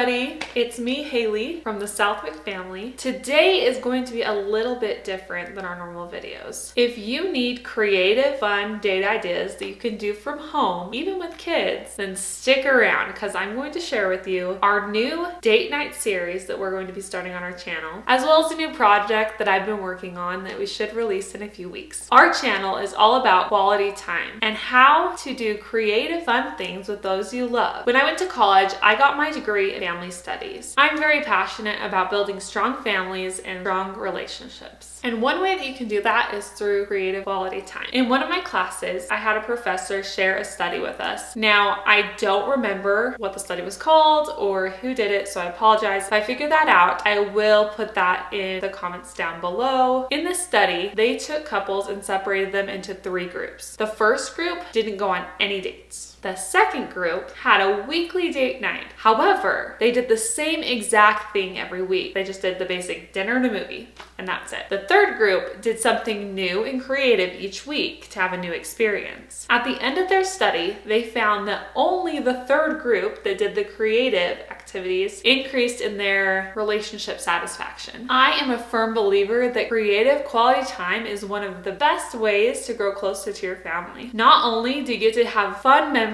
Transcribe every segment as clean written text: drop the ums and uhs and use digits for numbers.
everybody, it's me, Haley, from the Southwick family. Today is going to be a little bit different than our normal videos. If you need creative, fun date ideas that you can do from home, even with kids, then stick around because I'm going to share with you our new date night series that we're going to be starting on our channel, as well as a new project that I've been working on that we should release in a few weeks. Our channel is all about quality time and how to do creative, fun things with those you love. When I went to college, I got my degree in family studies. I'm very passionate about building strong families and strong relationships. And one way that you can do that is through creative quality time. In one of my classes, I had a professor share a study with us. Now, I don't remember what the study was called or who did it, so I apologize. If I figure that out, I will put that in the comments down below. In this study, they took couples and separated them into 3 groups. The first group didn't go on any dates. The second group had a weekly date night. However, they did the same exact thing every week. They just did the basic dinner and a movie, and that's it. The third group did something new and creative each week to have a new experience. At the end of their study, they found that only the third group that did the creative activities increased in their relationship satisfaction. I am a firm believer that creative quality time is one of the best ways to grow closer to your family. Not only do you get to have fun memories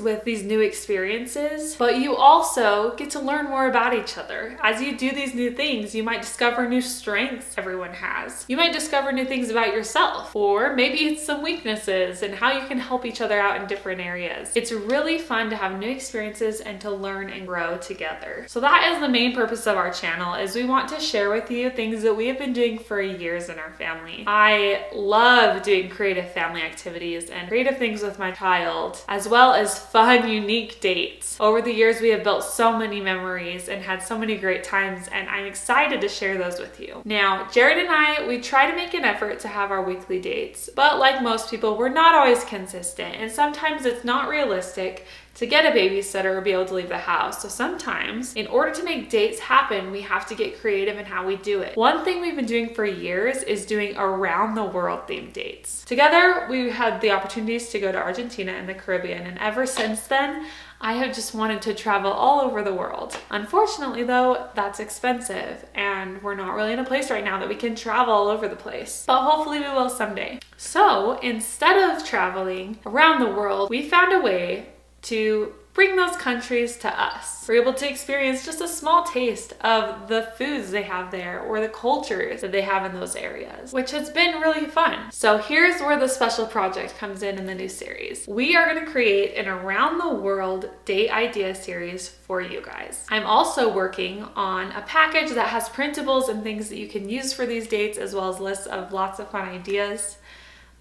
with these new experiences, but you also get to learn more about each other. As you do these new things, you might discover new strengths everyone has. You might discover new things about yourself, or maybe it's some weaknesses and how you can help each other out in different areas. It's really fun to have new experiences and to learn and grow together. So that is the main purpose of our channel, is we want to share with you things that we have been doing for years in our family. I love doing creative family activities and creative things with my child, as well as fun, unique dates. Over the years, we have built so many memories and had so many great times, and I'm excited to share those with you. Now, Jared and I, we try to make an effort to have our weekly dates, but like most people, we're not always consistent, and sometimes it's not realistic to get a babysitter or be able to leave the house. So sometimes, in order to make dates happen, we have to get creative in how we do it. One thing we've been doing for years is doing around the world themed dates. Together, we had the opportunities to go to Argentina and the Caribbean, and ever since then, I have just wanted to travel all over the world. Unfortunately though, that's expensive and we're not really in a place right now that we can travel all over the place, but hopefully we will someday. So instead of traveling around the world, we found a way to bring those countries to us. We're able to experience just a small taste of the foods they have there or the cultures that they have in those areas, which has been really fun. So here's where the special project comes in the new series. We are going to create an around the world date idea series for you guys. I'm also working on a package that has printables and things that you can use for these dates, as well as lists of lots of fun ideas.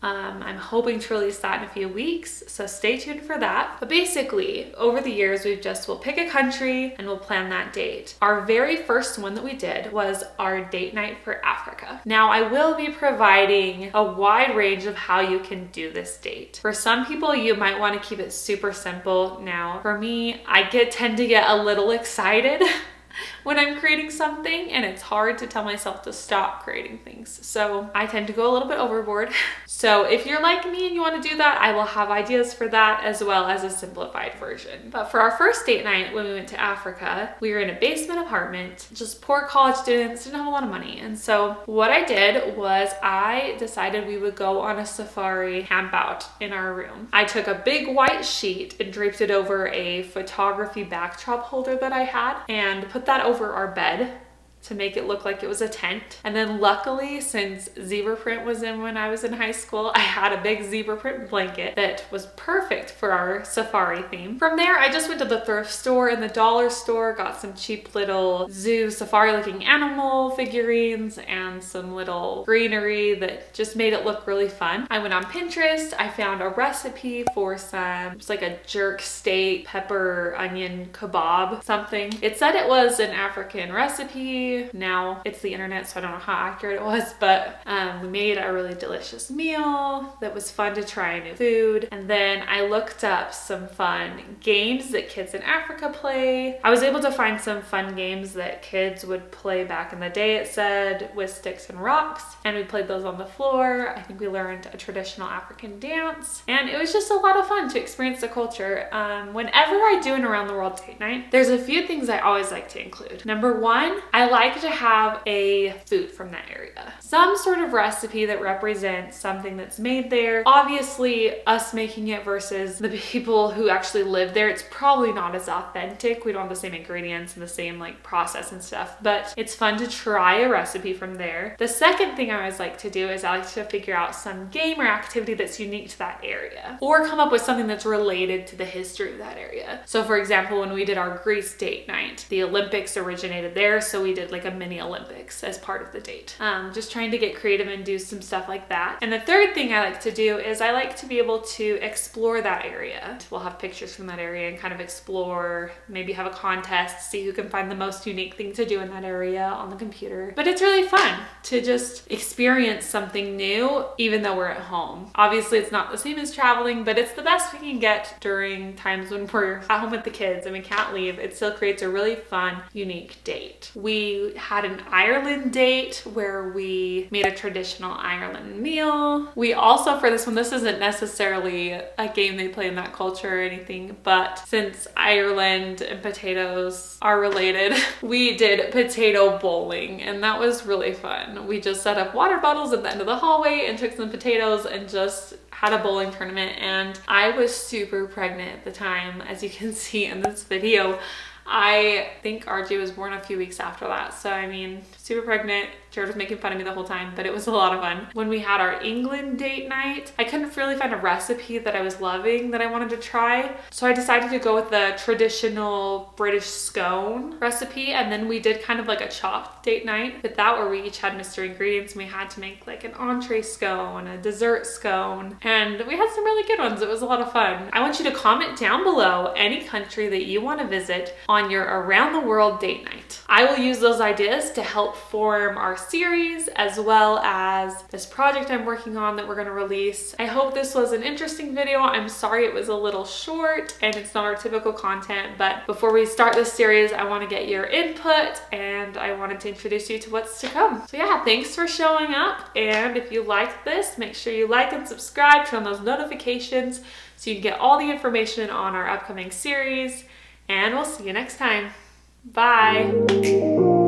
I'm hoping to release that in a few weeks, so stay tuned for that. But basically, over the years, we'll pick a country and we'll plan that date. Our very first one that we did was our date night for Africa. Now, I will be providing a wide range of how you can do this date. For some people, you might want to keep it super simple. Now, for me, I tend to get a little excited when I'm creating something, and it's hard to tell myself to stop creating things. So I tend to go a little bit overboard. So if you're like me and you want to do that, I will have ideas for that as well as a simplified version. But for our first date night when we went to Africa, we were in a basement apartment, just poor college students, didn't have a lot of money. And so what I did was I decided we would go on a safari camp out in our room. I took a big white sheet and draped it over a photography backdrop holder that I had and put that over our bed to make it look like it was a tent. And then luckily, since zebra print was in when I was in high school, I had a big zebra print blanket that was perfect for our safari theme. From there, I just went to the thrift store and the dollar store, got some cheap little zoo safari looking animal figurines and some little greenery that just made it look really fun. I went on Pinterest, I found a recipe for it's like a jerk steak, pepper, onion kebab, something. It said it was an African recipe, recipe. Now it's the internet, so I don't know how accurate it was, but we made a really delicious meal that was fun to try new food. And then I looked up some fun games that kids in Africa play. I was able to find some fun games that kids would play back in the day, it said, with sticks and rocks, and we played those on the floor. I think we learned a traditional African dance, and it was just a lot of fun to experience the culture. Whenever I do an around the world date night, there's a few things I always like to include. Number one, I like to have a food from that area. Some sort of recipe that represents something that's made there. Obviously, us making it versus the people who actually live there, it's probably not as authentic. We don't have the same ingredients and the same like process and stuff, but it's fun to try a recipe from there. The second thing I always like to do is I like to figure out some game or activity that's unique to that area, or come up with something that's related to the history of that area. So for example, when we did our Greece date night, the Olympics originated there, so we did like a mini Olympics as part of the date. Just trying to get creative and do some stuff like that. And the third thing I like to do is I like to be able to explore that area. We'll have pictures from that area and kind of explore, maybe have a contest, see who can find the most unique thing to do in that area on the computer. But it's really fun to just experience something new, even though we're at home. Obviously, it's not the same as traveling, but it's the best we can get during times when we're at home with the kids and we can't leave. It still creates a really fun, unique date. We had an Ireland date where we made a traditional Ireland meal. We also, for this one, this isn't necessarily a game they play in that culture or anything, but since Ireland and potatoes are related, we did potato bowling, and that was really fun. We just set up water bottles at the end of the hallway and took some potatoes and just had a bowling tournament. And I was super pregnant at the time, as you can see in this video. I think RJ was born a few weeks after that. So I mean, super pregnant. Jared was making fun of me the whole time, but it was a lot of fun. When we had our England date night, I couldn't really find a recipe that I was loving that I wanted to try. So I decided to go with the traditional British scone recipe. And then we did kind of like a chopped date night with that, where we each had mystery ingredients and we had to make like an entree scone, a dessert scone, and we had some really good ones. It was a lot of fun. I want you to comment down below any country that you want to visit on your around the world date night. I will use those ideas to help form our series, as well as this project I'm working on that we're going to release. I hope this was an interesting video. I'm sorry it was a little short and it's not our typical content, but before we start this series, I want to get your input and I wanted to introduce you to what's to come. So yeah, thanks for showing up, and if you like this, make sure you like and subscribe, turn on those notifications so you can get all the information on our upcoming series, and we'll see you next time. Bye.